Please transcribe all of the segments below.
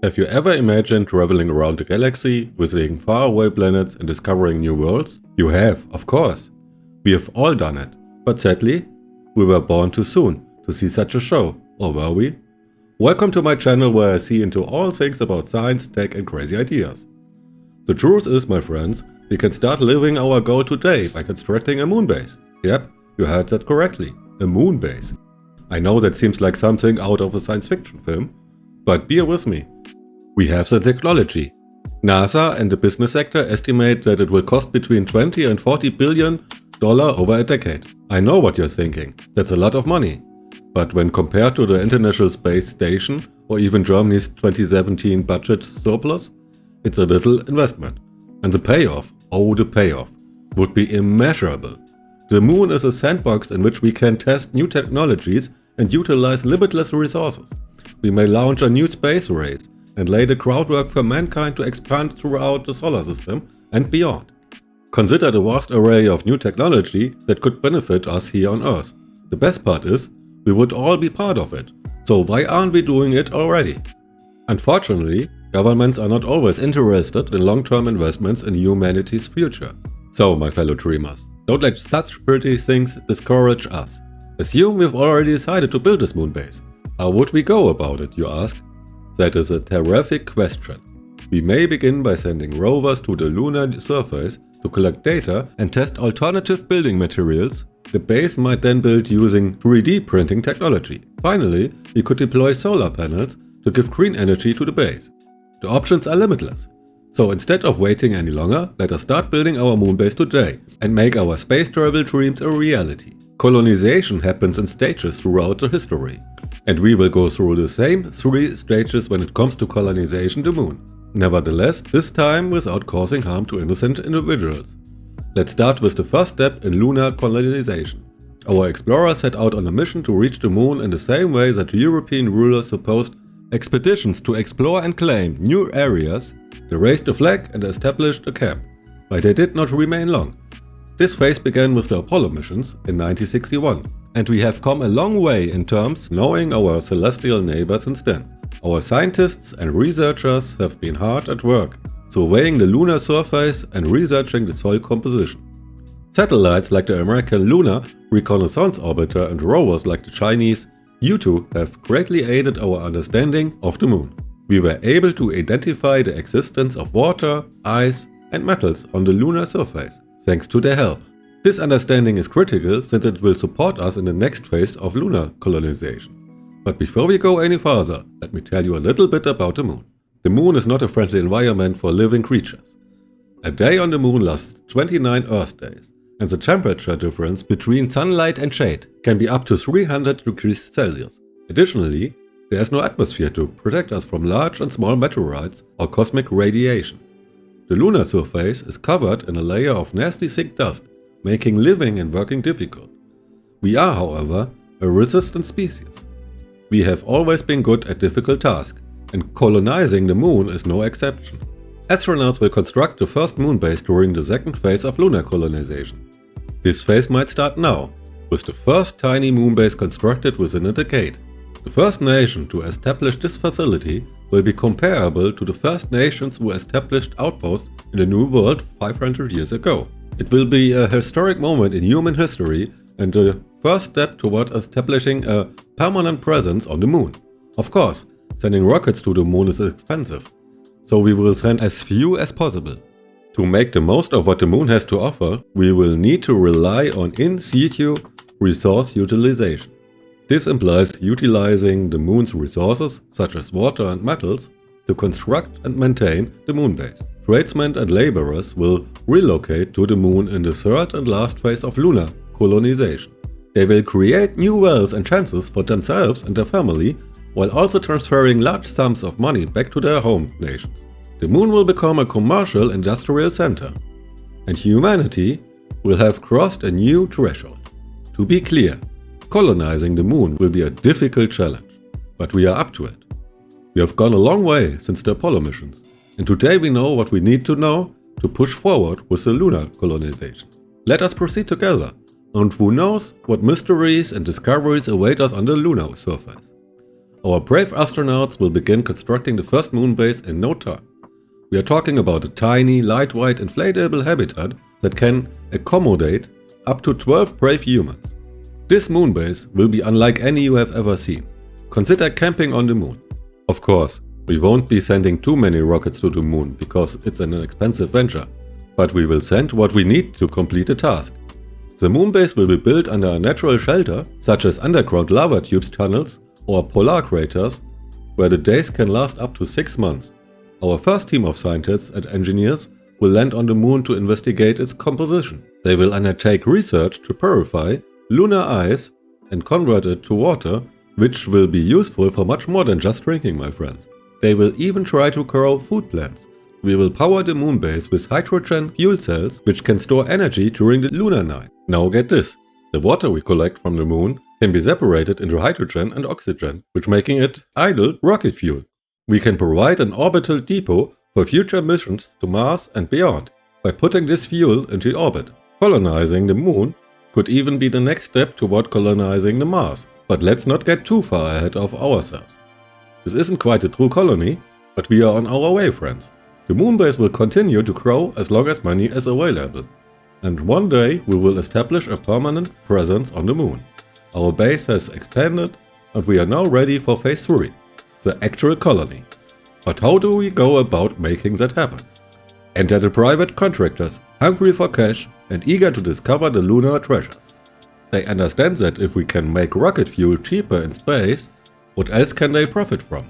Have you ever imagined traveling around the galaxy, visiting faraway planets and discovering new worlds? You have, of course. We have all done it. But sadly, we were born too soon to see such a show, or were we? Welcome to my channel where I see into all things about science, tech and crazy ideas. The truth is, my friends, we can start living our goal today by constructing a moon base. Yep, you heard that correctly, a moon base. I know that seems like something out of a science fiction film, but bear with me. We have the technology. NASA and the business sector estimate that it will cost between 20 and 40 billion over a decade. I know what you're thinking, that's a lot of money. But when compared to the International Space Station or even Germany's 2017 budget surplus, it's a little investment. And the payoff, the payoff, would be immeasurable. The moon is a sandbox in which we can test new technologies and utilize limitless resources. We may launch a new space race and lay the groundwork for mankind to expand throughout the solar system and beyond. Consider the vast array of new technology that could benefit us here on Earth. The best part is, we would all be part of it. So why aren't we doing it already? Unfortunately, governments are not always interested in long-term investments in humanity's future. So, my fellow dreamers, don't let such pretty things discourage us. Assume we've already decided to build this moon base. How would we go about it, you ask? That is a terrific question. We may begin by sending rovers to the lunar surface to collect data and test alternative building materials. The base might then build using 3D printing technology. Finally, we could deploy solar panels to give green energy to the base. The options are limitless. So instead of waiting any longer, let us start building our moon base today and make our space travel dreams a reality. Colonization happens in stages throughout the history. And we will go through the same 3 stages when it comes to colonization the moon. Nevertheless, this time without causing harm to innocent individuals. Let's start with the first step in lunar colonization. Our explorers set out on a mission to reach the moon in the same way that European rulers supposed expeditions to explore and claim new areas. They raised a flag and established a camp, but they did not remain long. This phase began with the Apollo missions in 1961, and we have come a long way in terms of knowing our celestial neighbor since then. Our scientists and researchers have been hard at work, surveying the lunar surface and researching the soil composition. Satellites like the American Lunar Reconnaissance Orbiter and rovers like the Chinese U2 have greatly aided our understanding of the moon. We were able to identify the existence of water, ice and metals on the lunar surface, thanks to their help. This understanding is critical since it will support us in the next phase of lunar colonization. But before we go any further, let me tell you a little bit about the moon. The moon is not a friendly environment for living creatures. A day on the moon lasts 29 Earth days, and the temperature difference between sunlight and shade can be up to 300 degrees Celsius. Additionally, there is no atmosphere to protect us from large and small meteorites or cosmic radiation. The lunar surface is covered in a layer of nasty thick dust, making living and working difficult. We are, however, a resistant species. We have always been good at difficult tasks, and colonizing the moon is no exception. Astronauts will construct the first moon base during the second phase of lunar colonization. This phase might start now, with the first tiny moon base constructed within a decade. The first nation to establish this facility will be comparable to the First Nations who established outposts in the New World 500 years ago. It will be a historic moment in human history and the first step toward establishing a permanent presence on the moon. Of course, sending rockets to the moon is expensive, so we will send as few as possible. To make the most of what the moon has to offer, we will need to rely on in situ resource utilization. This implies utilizing the moon's resources, such as water and metals, to construct and maintain the moon base. Tradesmen and laborers will relocate to the moon in the third and last phase of lunar colonization. They will create new wealth and chances for themselves and their family, while also transferring large sums of money back to their home nations. The moon will become a commercial industrial center, and humanity will have crossed a new threshold. To be clear, colonizing the moon will be a difficult challenge, but we are up to it. We have gone a long way since the Apollo missions, and today we know what we need to know to push forward with the lunar colonization. Let us proceed together, and who knows what mysteries and discoveries await us on the lunar surface. Our brave astronauts will begin constructing the first moon base in no time. We are talking about a tiny, lightweight, inflatable habitat that can accommodate up to 12 brave humans. This moon base will be unlike any you have ever seen. Consider camping on the moon. Of course, we won't be sending too many rockets to the moon because it's an expensive venture, but we will send what we need to complete the task. The moon base will be built under a natural shelter, such as underground lava tubes tunnels or polar craters, where the days can last up to 6 months. Our first team of scientists and engineers will land on the moon to investigate its composition. They will undertake research to purify lunar ice and convert it to water, which will be useful for much more than just drinking, my friends. They will even try to grow food plants. We will power the moon base with hydrogen fuel cells, which can store energy during the lunar night. Now get this, the water we collect from the moon can be separated into hydrogen and oxygen, which making it idle rocket fuel. We can provide an orbital depot for future missions to Mars and beyond by putting this fuel into orbit. Colonizing the moon could even be the next step toward colonizing the Mars, but let's not get too far ahead of ourselves. This isn't quite a true colony, but we are on our way, friends. The moon base will continue to grow as long as money is available, and one day we will establish a permanent presence on the moon. Our base has expanded and we are now ready for phase 3. The actual colony. But how do we go about making that happen? Enter the private contractors, hungry for cash and eager to discover the lunar treasures. They understand that if we can make rocket fuel cheaper in space, what else can they profit from?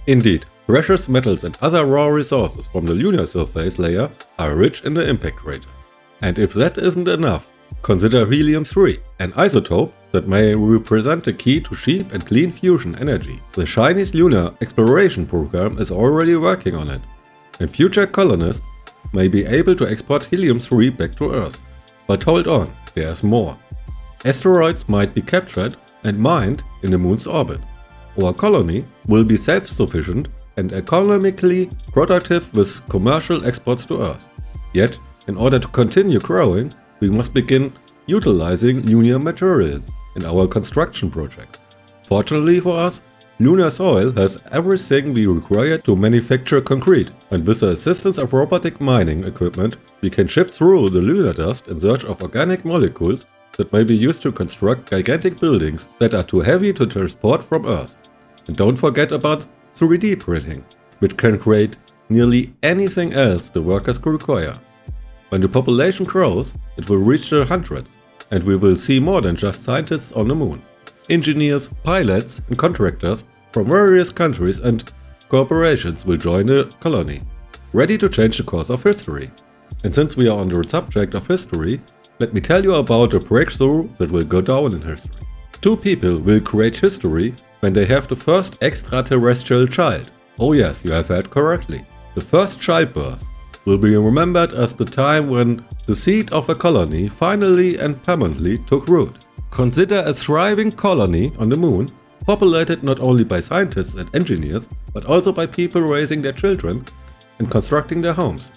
Indeed, precious metals and other raw resources from the lunar surface layer are rich in the impact craters. And if that isn't enough, consider helium-3, an isotope that may represent the key to cheap and clean fusion energy. The Chinese lunar exploration program is already working on it, and future colonists may be able to export helium-3 back to Earth. But hold on, there's more. Asteroids might be captured and mined in the moon's orbit. Our colony will be self-sufficient and economically productive with commercial exports to Earth. Yet, in order to continue growing, we must begin utilizing lunar material in our construction projects. Fortunately for us, lunar soil has everything we require to manufacture concrete, and with the assistance of robotic mining equipment, we can shift through the lunar dust in search of organic molecules that may be used to construct gigantic buildings that are too heavy to transport from Earth. And don't forget about 3D printing, which can create nearly anything else the workers require. When the population grows, it will reach the hundreds, and we will see more than just scientists on the moon. Engineers, pilots and contractors from various countries and corporations will join the colony, ready to change the course of history. And since we are on the subject of history, let me tell you about a breakthrough that will go down in history. 2 people will create history when they have the first extraterrestrial child. Oh yes, you have heard correctly. The first childbirth will be remembered as the time when the seed of a colony finally and permanently took root. Consider a thriving colony on the moon, populated not only by scientists and engineers, but also by people raising their children and constructing their homes.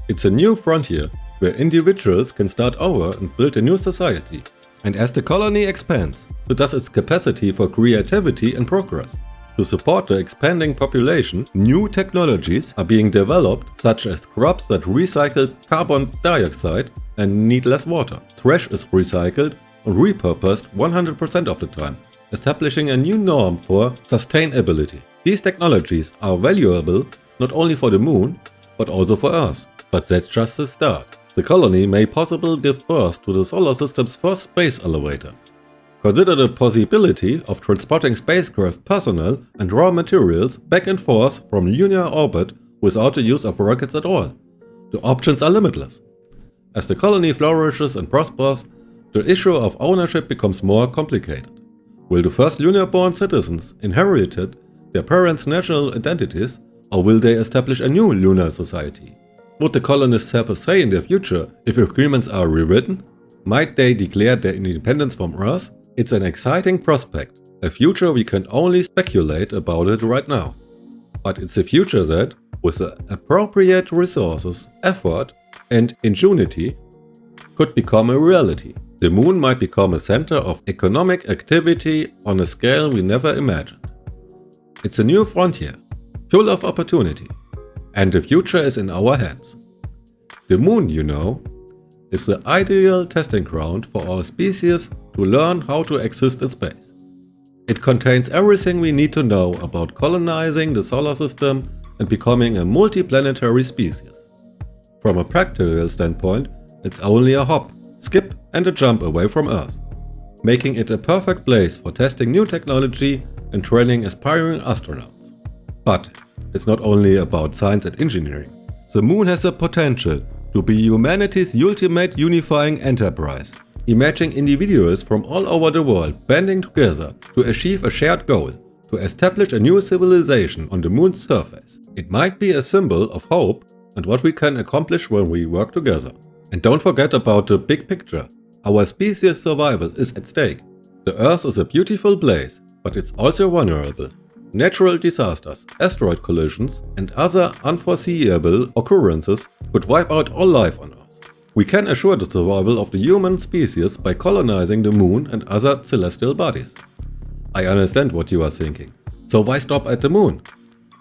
It's a new frontier where individuals can start over and build a new society. And as the colony expands, so does its capacity for creativity and progress. To support the expanding population, new technologies are being developed, such as crops that recycle carbon dioxide and need less water. Trash is recycled and repurposed 100% of the time, establishing a new norm for sustainability. These technologies are valuable not only for the moon, but also for Earth. But that's just the start. The colony may possibly give birth to the solar system's first space elevator. Consider the possibility of transporting spacecraft personnel and raw materials back and forth from lunar orbit without the use of rockets at all. The options are limitless. As the colony flourishes and prospers, the issue of ownership becomes more complicated. Will the first lunar-born citizens inherit their parents' national identities, or will they establish a new lunar society? Would the colonists have a say in their future if agreements are rewritten? Might they declare their independence from Earth? It's an exciting prospect, a future we can only speculate about it right now. But it's a future that, with the appropriate resources, effort and ingenuity, could become a reality. The moon might become a center of economic activity on a scale we never imagined. It's a new frontier, full of opportunity, and the future is in our hands. The moon, you know, is the ideal testing ground for our species to learn how to exist in space. It contains everything we need to know about colonizing the solar system and becoming a multiplanetary species. From a practical standpoint, it's only a hop, skip and a jump away from Earth, making it a perfect place for testing new technology and training aspiring astronauts. But it's not only about science and engineering. The moon has the potential to be humanity's ultimate unifying enterprise. Imagine individuals from all over the world banding together to achieve a shared goal, to establish a new civilization on the moon's surface. It might be a symbol of hope and what we can accomplish when we work together. And don't forget about the big picture. Our species' survival is at stake. The Earth is a beautiful place, but it's also vulnerable. Natural disasters, asteroid collisions, and other unforeseeable occurrences could wipe out all life on Earth. We can assure the survival of the human species by colonizing the moon and other celestial bodies. I understand what you are thinking. So why stop at the moon?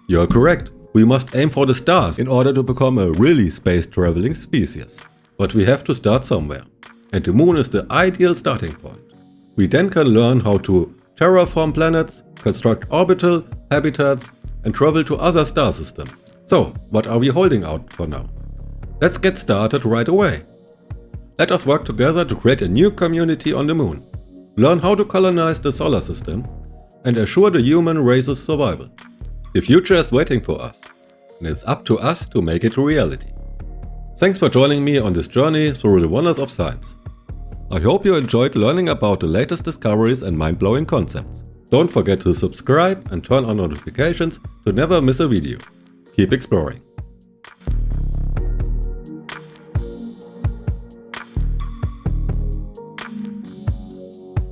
You are correct. We must aim for the stars in order to become a really space-traveling species. But we have to start somewhere. And the moon is the ideal starting point. We then can learn how to terraform planets, construct orbital habitats, and travel to other star systems. So, what are we holding out for now? Let's get started right away. Let us work together to create a new community on the moon, learn how to colonize the solar system, and assure the human race's survival. The future is waiting for us, and it's up to us to make it a reality. Thanks for joining me on this journey through the wonders of science. I hope you enjoyed learning about the latest discoveries and mind-blowing concepts. Don't forget to subscribe and turn on notifications to never miss a video. Keep exploring.